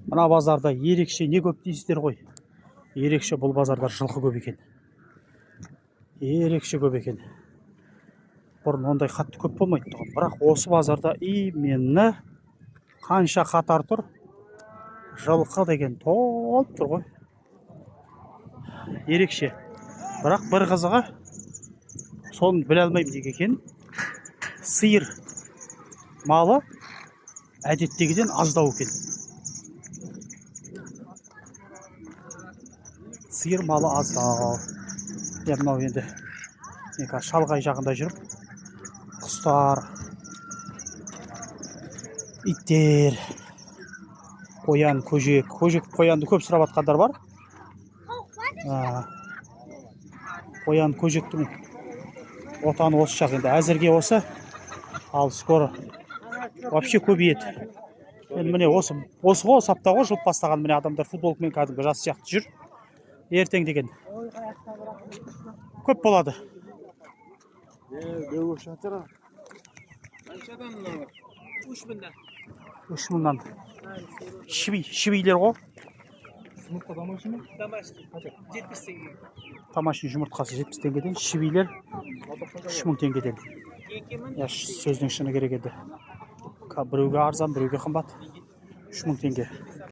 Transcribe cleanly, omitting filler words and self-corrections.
Мына базарда ерекше не көп дейсіздер ғой. Ерекше бұл базарда жылқы көп екен. Ерекше көп екен. Бұрын ондай қатты көп болмайды тұғын. Бірақ осы базарда именно қанша қатар тұр, жылқы деген толып тұр ғой. Ерекше. Бірақ бір қызығы, соны біле алмаймын неге екен. Сиыр малы әдеттегіден аздау екен. Сиыр малы аздау. Мынау енді шалғай жағында жүріп, құстар, иттер, қоян, көжек, қоянды көп сұрап атқандар бар. Қоян, көжектің отаны осы жақ енді. Әзірге осы, ал скоро вообще көбейеді. Енді міне осы ғой, сапта ғой, жылып бастаған міне адамдар футболкамен кәдімгі жас сияқты жүр. Ертең деген көп болады. 3 мыңнан. Шибейлер ғой. Тамашин жұмыртқасы 70 теңгеден, шибейлер 3 мың теңгеден. Сөздің шыны керек еді. Біреуге арзан, біреуге қымбат. 3 мың теңге.